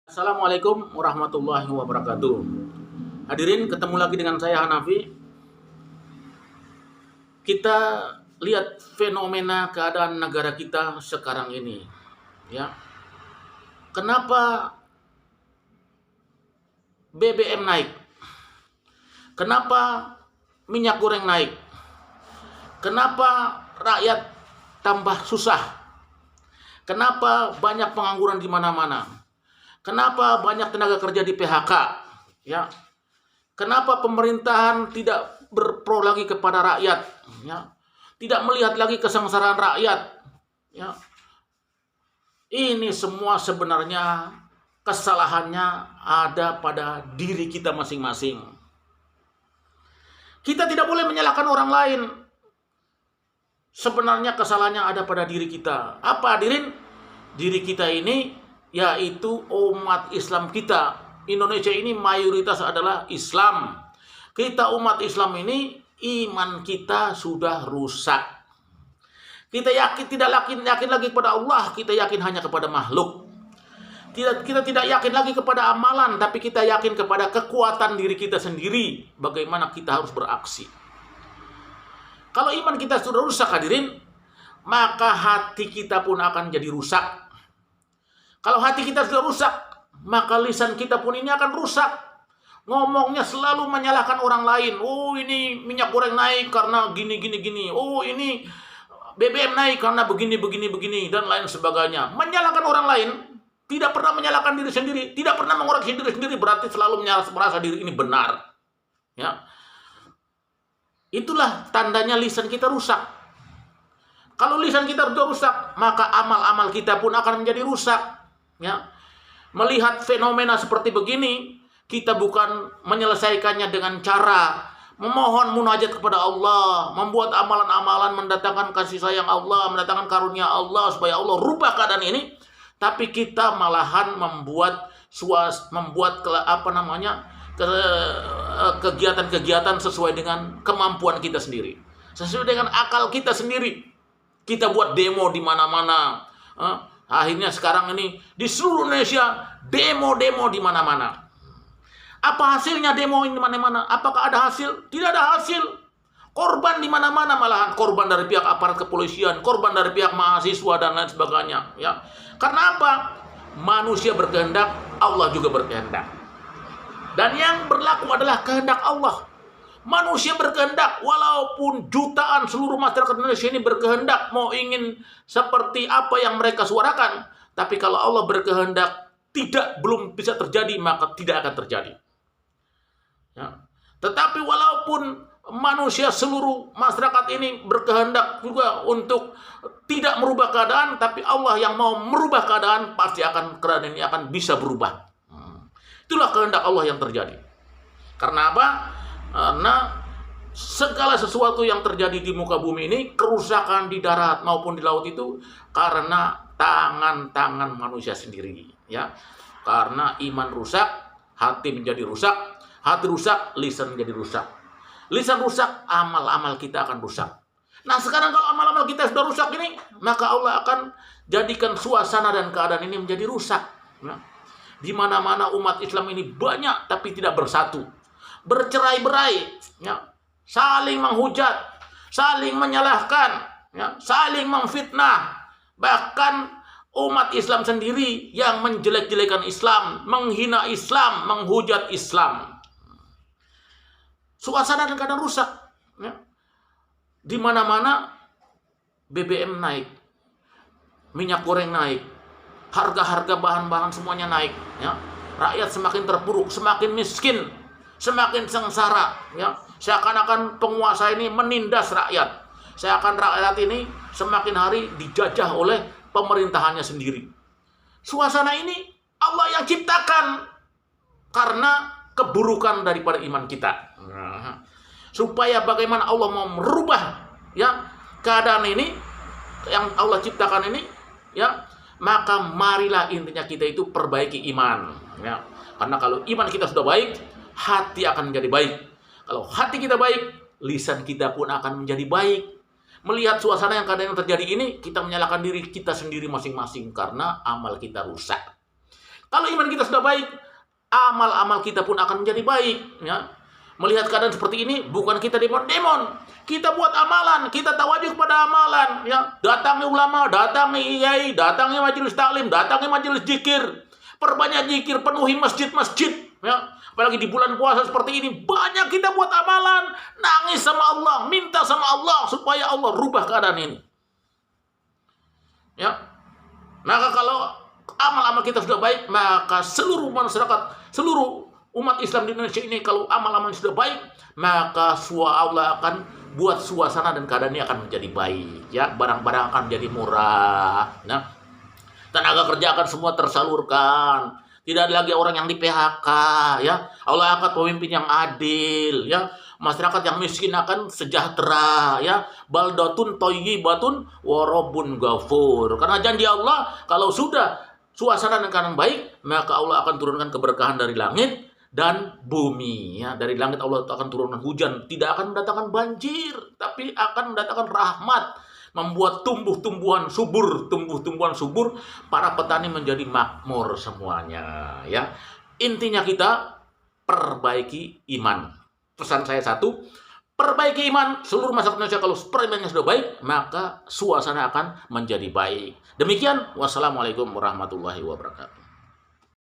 Assalamualaikum warahmatullahi wabarakatuh. Hadirin, ketemu lagi dengan saya Hanafi. Kita lihat fenomena keadaan negara kita sekarang ini. Ya, kenapa BBM naik? Kenapa minyak goreng naik? Kenapa rakyat tambah susah? Kenapa banyak pengangguran di mana-mana? Kenapa banyak tenaga kerja di PHK? Ya. Kenapa pemerintahan tidak berpro lagi kepada rakyat? Ya. Tidak melihat lagi kesengsaraan rakyat? Ya. Ini semua sebenarnya kesalahannya ada pada diri kita masing-masing. Kita tidak boleh menyalahkan orang lain. Sebenarnya kesalahannya ada pada diri kita. Apa, hadirin? Diri kita ini yaitu umat Islam kita. Indonesia ini mayoritas adalah Islam. Kita umat Islam ini iman kita sudah rusak. Kita tidak yakin lagi kepada Allah, kita yakin hanya kepada makhluk. Kita tidak yakin lagi kepada amalan, tapi kita yakin kepada kekuatan diri kita sendiri. Bagaimana kita harus beraksi. Kalau iman kita sudah rusak, hadirin, maka hati kita pun akan jadi rusak. Kalau hati kita sudah rusak, maka lisan kita pun ini akan rusak. Ngomongnya selalu menyalahkan orang lain. Oh, ini minyak goreng naik karena gini. Oh, ini BBM naik karena begini, dan lain sebagainya. Menyalahkan orang lain, tidak pernah menyalahkan diri sendiri, tidak pernah mengoreksi diri sendiri, berarti selalu merasa diri ini benar. Ya. Itulah tandanya lisan kita rusak. Kalau lisan kita sudah rusak, maka amal-amal kita pun akan menjadi rusak. Ya. Melihat fenomena seperti begini, kita bukan menyelesaikannya dengan cara memohon munajat kepada Allah, membuat amalan-amalan mendatangkan kasih sayang Allah, mendatangkan karunia Allah supaya Allah rubah keadaan ini, tapi kita malahan membuat kegiatan-kegiatan sesuai dengan kemampuan kita sendiri, sesuai dengan akal kita sendiri. Kita buat demo di mana-mana. Akhirnya sekarang ini di seluruh Indonesia demo di mana-mana. Apa hasilnya demo ini di mana-mana? Apakah ada hasil? Tidak ada hasil. Korban di mana-mana, malahan korban dari pihak aparat kepolisian, korban dari pihak mahasiswa dan lain sebagainya. Ya, karena apa? Manusia berkehendak, Allah juga berkehendak. Dan yang berlaku adalah kehendak Allah. Manusia berkehendak, walaupun jutaan seluruh masyarakat Indonesia ini berkehendak mau ingin seperti apa yang mereka suarakan, tapi kalau Allah berkehendak belum bisa terjadi, maka tidak akan terjadi. Ya. Tetapi walaupun manusia seluruh masyarakat ini berkehendak juga untuk tidak merubah keadaan, tapi Allah yang mau merubah keadaan, pasti keadaan ini akan bisa berubah. Itulah kehendak Allah yang terjadi. Karena apa? Karena segala sesuatu yang terjadi di muka bumi ini, kerusakan di darat maupun di laut itu karena tangan-tangan manusia sendiri. Ya, karena iman rusak, hati menjadi rusak, hati rusak, lisan menjadi rusak. Lisan rusak, amal-amal kita akan rusak. Nah, sekarang kalau amal-amal kita sudah rusak ini, maka Allah akan jadikan suasana dan keadaan ini menjadi rusak. Ya. Di mana-mana umat Islam ini banyak tapi tidak bersatu. Bercerai-berai, ya. Saling menghujat, saling menyalahkan, ya. Saling memfitnah. Bahkan umat Islam sendiri yang menjelek-jelekan Islam, menghina Islam, menghujat Islam. Suasana dan keadaan rusak. Ya. Di mana-mana BBM naik, minyak goreng naik, harga-harga bahan-bahan semuanya naik. Ya. Rakyat semakin terpuruk, semakin miskin, semakin sengsara. Ya. Seakan-akan penguasa ini menindas rakyat. Seakan rakyat ini semakin hari dijajah oleh pemerintahannya sendiri. Suasana ini Allah yang ciptakan karena keburukan daripada iman kita. Supaya bagaimana Allah mau merubah ya keadaan ini yang Allah ciptakan ini, ya, maka marilah intinya kita itu perbaiki iman. Ya. Karena kalau iman kita sudah baik, hati akan menjadi baik. Kalau hati kita baik, lisan kita pun akan menjadi baik. Melihat suasana yang keadaan yang terjadi ini, kita menyalahkan diri kita sendiri masing-masing karena amal kita rusak. Kalau iman kita sudah baik, amal-amal kita pun akan menjadi baik. Ya. Melihat keadaan seperti ini, bukan kita demon-demon. Kita buat amalan, kita tawajuh pada amalan. Ya. Datangi ulama, datangi kiai, datangi majelis taklim, datangi majelis zikir. Perbanyak zikir, penuhi masjid-masjid. Ya. Apalagi di bulan puasa seperti ini, banyak kita buat amalan. Nangis sama Allah, minta sama Allah supaya Allah rubah keadaan ini. Ya. Maka kalau amal-amal kita sudah baik, maka seluruh masyarakat, seluruh umat Islam di Indonesia ini, kalau amal-amal sudah baik, maka Allah akan buat suasana dan keadaan ini akan menjadi baik. Ya, barang-barang akan menjadi murah. Nah, tenaga kerja akan semua tersalurkan. Tidak ada lagi orang yang di PHK. Ya, Allah akan pemimpin yang adil. Ya, masyarakat yang miskin akan sejahtera. Ya, baldatun thayyibatun wa rabbun ghafur. Karena janji Allah, kalau sudah suasana dan keadaan baik, maka Allah akan turunkan keberkahan dari langit dan bumi. Ya, dari langit Allah akan turunkan hujan, tidak akan mendatangkan banjir, tapi akan mendatangkan rahmat, membuat tumbuh-tumbuhan subur, para petani menjadi makmur semuanya. Ya, intinya kita perbaiki iman. Pesan saya satu, perbaiki iman. Seluruh masyarakat Indonesia kalau imannya sudah baik, maka suasana akan menjadi baik. Demikian, wassalamualaikum warahmatullahi wabarakatuh.